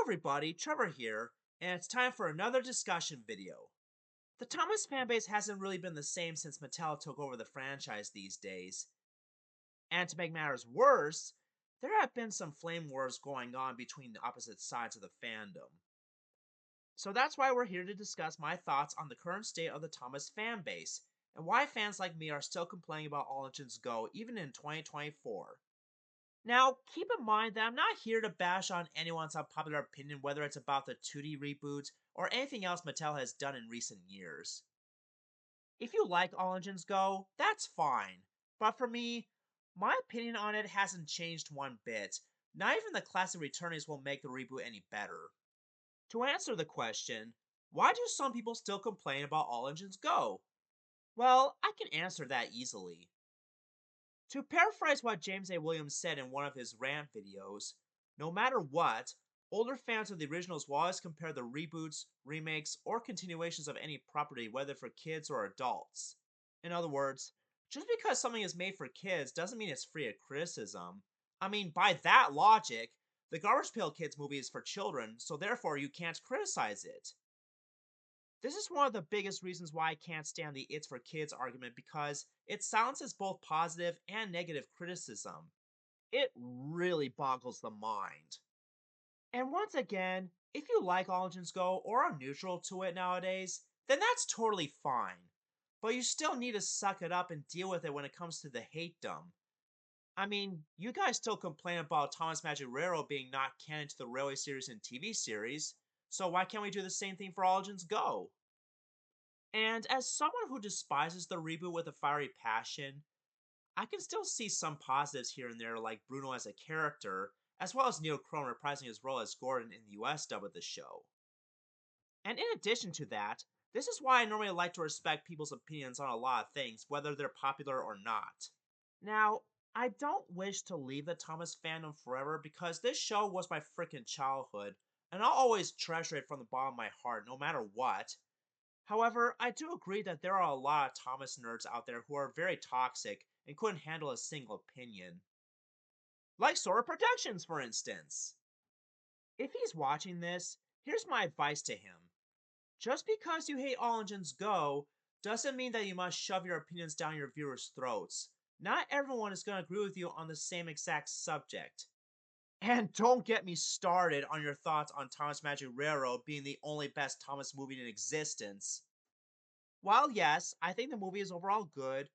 everybody, Trevor here, and it's time for another discussion video. The Thomas fanbase hasn't really been the same since Mattel took over the franchise these days. And to make matters worse, there have been some flame wars going on between the opposite sides of the fandom. So that's why we're here to discuss my thoughts on the current state of the Thomas fanbase, and why fans like me are still complaining about All Engines Go even in 2024. Now, keep in mind that I'm not here to bash on anyone's unpopular opinion, whether it's about the 2D reboot or anything else Mattel has done in recent years. If you like All Engines Go, that's fine, but for me, my opinion on it hasn't changed one bit. Not even the classic returnees will make the reboot any better. To answer the question, why do some people still complain about All Engines Go? Well, I can answer that easily. To paraphrase what James A. Williams said in one of his rant videos, no matter what, older fans of the originals will always compare the reboots, remakes, or continuations of any property, whether for kids or adults. In other words, just because something is made for kids doesn't mean it's free of criticism. I mean, by that logic, the Garbage Pail Kids movie is for children, so therefore you can't criticize it. This is one of the biggest reasons why I can't stand the It's for Kids argument, because it silences both positive and negative criticism. It really boggles the mind. And once again, if you like All Engines Go or are neutral to it nowadays, then that's totally fine. But you still need to suck it up and deal with it when it comes to the hate-dom. I mean, you guys still complain about Thomas Magic Railroad being not canon to the Railway series and TV series, so why can't we do the same thing for All Engines Go? And as someone who despises the reboot with a fiery passion, I can still see some positives here and there, like Bruno as a character, as well as Neil Crone reprising his role as Gordon in the US dub of the show. And in addition to that, this is why I normally like to respect people's opinions on a lot of things, whether they're popular or not. Now, I don't wish to leave the Thomas fandom forever because this show was my freaking childhood, and I'll always treasure it from the bottom of my heart, no matter what. However, I do agree that there are a lot of Thomas nerds out there who are very toxic and couldn't handle a single opinion. Like Sora Productions, for instance. If he's watching this, here's my advice to him. Just because you hate All Engines Go doesn't mean that you must shove your opinions down your viewers' throats. Not everyone is going to agree with you on the same exact subject. And don't get me started on your thoughts on Thomas Magic Railroad being the only best Thomas movie in existence. While yes, I think the movie is overall good,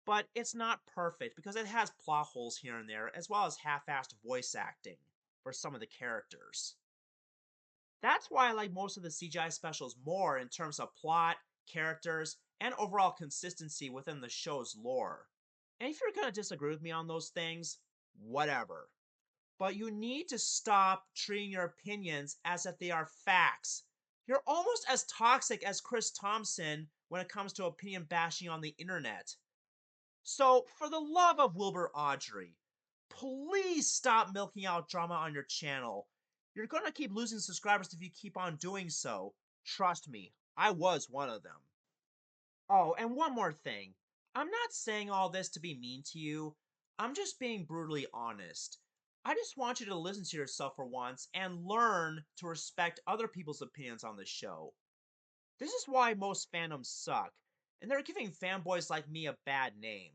but it's not perfect because it has plot holes here and there, as well as half-assed voice acting for some of the characters. That's why I like most of the CGI specials more in terms of plot, characters, and overall consistency within the show's lore. And if you're gonna disagree with me on those things, whatever. But you need to stop treating your opinions as if they are facts. You're almost as toxic as Chris Thompson when it comes to opinion bashing on the internet. So, for the love of Wilbur Audrey, please stop milking out drama on your channel. You're gonna keep losing subscribers if you keep on doing so. Trust me, I was one of them. Oh, and one more thing. I'm not saying all this to be mean to you. I'm just being brutally honest. I just want you to listen to yourself for once and learn to respect other people's opinions on the show. This is why most fandoms suck, and they're giving fanboys like me a bad name.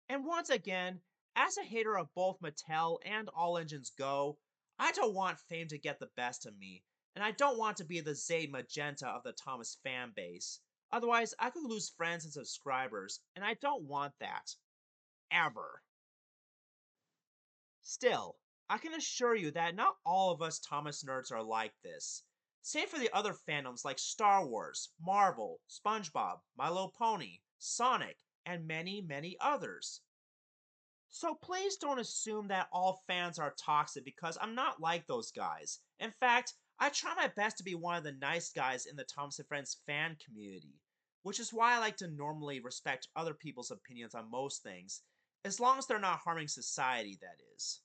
And once again, as a hater of both Mattel and All Engines Go, I don't want fame to get the best of me, and I don't want to be the Zayd Magenta of the Thomas fanbase. Otherwise, I could lose friends and subscribers, and I don't want that. Ever. Still, I can assure you that not all of us Thomas nerds are like this. Save for the other fandoms like Star Wars, Marvel, SpongeBob, My Little Pony, Sonic, and many, many others. So please don't assume that all fans are toxic, because I'm not like those guys. In fact, I try my best to be one of the nice guys in the Thomas and Friends fan community, which is why I like to normally respect other people's opinions on most things, as long as they're not harming society, that is.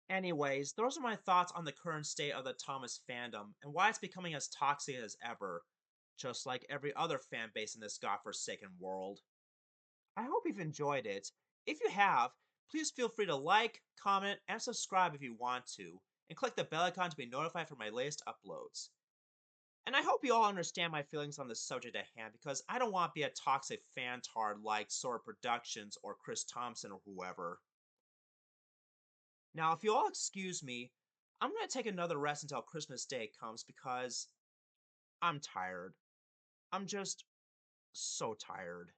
Anyways, those are my thoughts on the current state of the Thomas fandom and why it's becoming as toxic as ever, just like every other fan base in this godforsaken world. I hope you've enjoyed it. If you have, please feel free to like, comment, and subscribe if you want to. and click the bell icon to be notified for my latest uploads. And I hope you all understand my feelings on the subject at hand because I don't want to be a toxic fantard like Sora Productions or Chris Thompson or whoever. Now, if you all excuse me, I'm going to take another rest until Christmas Day comes because I'm tired. I'm just so tired.